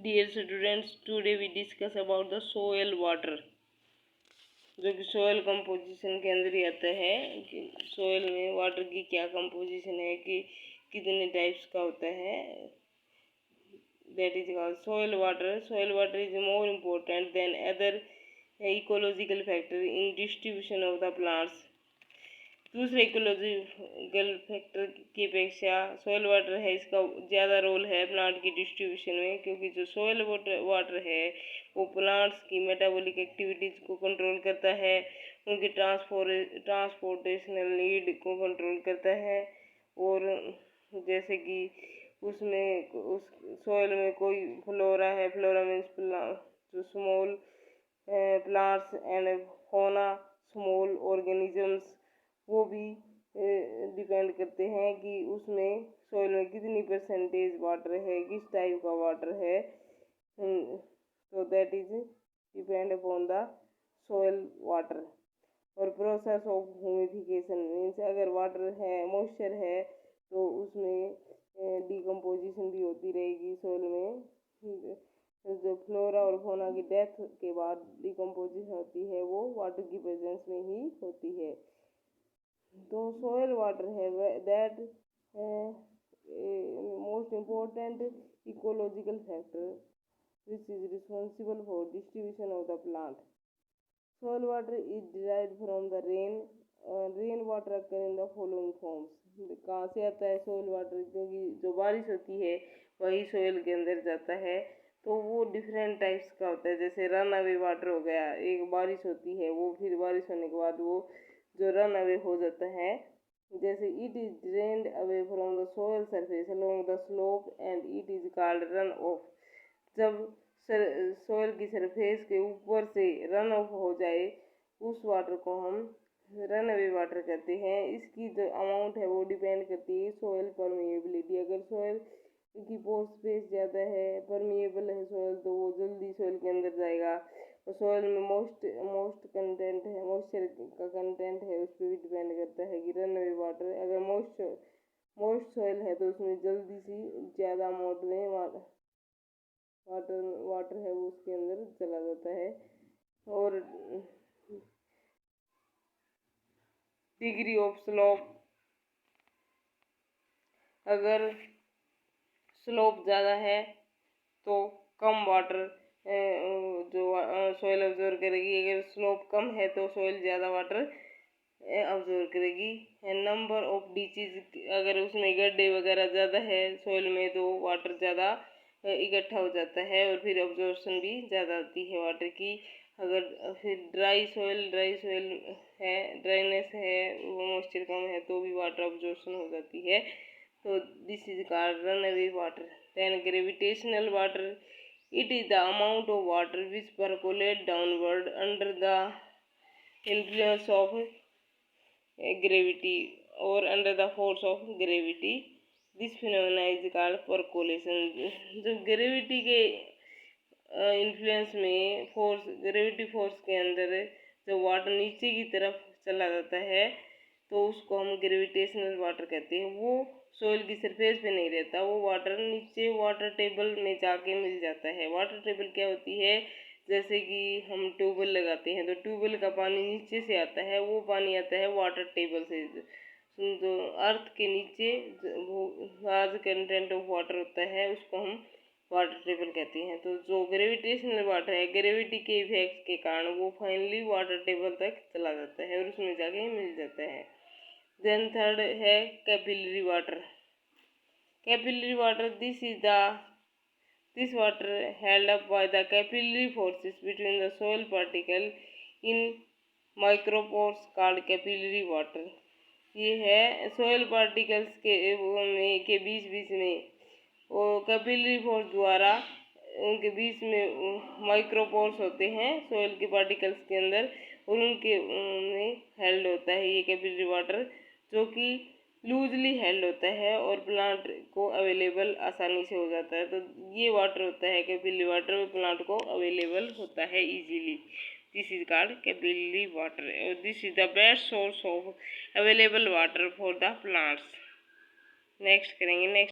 Dear students, today we discuss about the soil water, जो कि soil composition के अंदर ही आता है कि सोयल में वाटर की क्या कंपोजिशन है, कि कितने टाइप्स का होता है. That is called soil water. Soil water is more important than other ecological factor in distribution of the plants. दूसरे इकोलॉजिकल फैक्टर की अपेक्षा सोयल वाटर है, इसका ज़्यादा रोल है प्लांट की डिस्ट्रीब्यूशन में, क्योंकि जो सोयल वाटर है वो प्लांट्स की मेटाबॉलिक एक्टिविटीज़ को कंट्रोल करता है, उनकी ट्रांसपोर्टेशनल नीड को कंट्रोल करता है. और जैसे कि उसमें उस सोयल में कोई फ्लोरा है, फ्लोरा मीन्स जो small plants and fauna, small organisms, वो भी डिपेंड करते हैं कि उसमें सोइल में कितनी परसेंटेज वाटर है, किस टाइप का वाटर है. तो that is depend upon the soil water. और प्रोसेस ऑफ ह्यूमिफिकेशन मीन्स अगर वाटर है, मॉइस्चर है, तो उसमें डिकम्पोजिशन भी होती रहेगी सोइल में. जो फ्लोरा और फौना की डेथ के बाद डिकम्पोजिशन होती है वो वाटर की प्रेजेंस में ही होती है. तो सोयल वाटर है that most important ecological factor which is responsible for distribution of the plant. Soil water is derived from the rain. Rain water occur in the following forms. कहाँ से आता है सोयल वाटर? क्योंकि जो बारिश होती है वही सोयल के अंदर जाता है, तो वो डिफरेंट टाइप्स का होता है. जैसे रन अवे वाटर हो गया, एक बारिश होती है वो फिर बारिश होने के बाद वो जो रन अवे हो जाता है. जैसे it is drained away from the soil surface along the slope and it is called run of. जब सोयल की सरफेस के ऊपर से रन ऑफ हो जाए उस वाटर को हम रन अवे वाटर कहते हैं. इसकी जो अमाउंट है वो डिपेंड करती है सोयल परमिएबिलिटी. अगर सोयल की पोर स्पेस ज़्यादा है, परमिएबल है सोयल, तो वो जल्दी सोयल के अंदर जाएगा. और सोयल में मोस्ट कंटेंट है, मॉइस्चर का कंटेंट है, उस पर भी डिपेंड करता है कि रन अवे वाटर. अगर मोस्ट सोयल है तो उसमें जल्दी सी ज़्यादा अमाउंट में वाटर है वो उसके अंदर चला जाता है. और डिग्री ऑफ स्लोप, अगर स्लोप ज़्यादा है तो कम वाटर जो सोयल ऑब्जर्व करेगी. अगर स्लोप कम है तो सोयल ज़्यादा वाटर ऑब्जर्व करेगी. नंबर ऑफ डीचेज, अगर उसमें गड्ढे वगैरह ज़्यादा है सोयल में तो वाटर ज़्यादा इकट्ठा हो जाता है और फिर ऑब्जॉर्प्शन भी ज़्यादा होती है वाटर की. अगर फिर ड्राई सोयल है, ड्राइनेस है, मॉइस्चर कम है तो भी वाटर ऑब्जॉर्प्शन हो जाती है. तो this is called run away water. Then gravitational water, it is the amount of water which percolate downward under the influence of gravity or under the force of gravity. This phenomena is called percolation. जो gravity के influence में gravity force के अंदर जो water नीचे की तरफ चला जाता है तो उसको हम ग्रेविटेशनल वाटर कहते हैं. वो सोइल की सरफेस पे नहीं रहता, वो वाटर नीचे वाटर टेबल में जाके मिल जाता है. वाटर टेबल क्या होती है? जैसे कि हम ट्यूबवेल लगाते हैं तो ट्यूबवेल का पानी नीचे से आता है, वो पानी आता है वाटर टेबल से. जो अर्थ के नीचे वो लार्ज कंटेंट ऑफ वाटर होता है उसको हम वाटर टेबल कहते हैं. तो जो ग्रेविटेशनल वाटर है, ग्रेविटी के इफेक्ट के कारण वो फाइनली वाटर टेबल तक चला जाता है और उसमें जाके मिल जाता है. देन थर्ड है capillary water. Capillary water, this water held up by the capillary forces between the soil particle in micropores called capillary water. ये है सोयल पार्टिकल्स के बीच में वो कैपिलरी फोर्स द्वारा उनके बीच में माइक्रोपोर्स होते हैं सोयल के पार्टिकल्स के अंदर, और उनके में हेल्ड होता है ये कैपिलरी वाटर, जो कि लूजली हेल्ड होता है और प्लांट को अवेलेबल आसानी से हो जाता है. तो ये वाटर होता है कैपिलरी वाटर, वो प्लांट को अवेलेबल होता है easily. This is called capillary water. This is the best source of available water for the plants. Next करेंगे. नेक्स्ट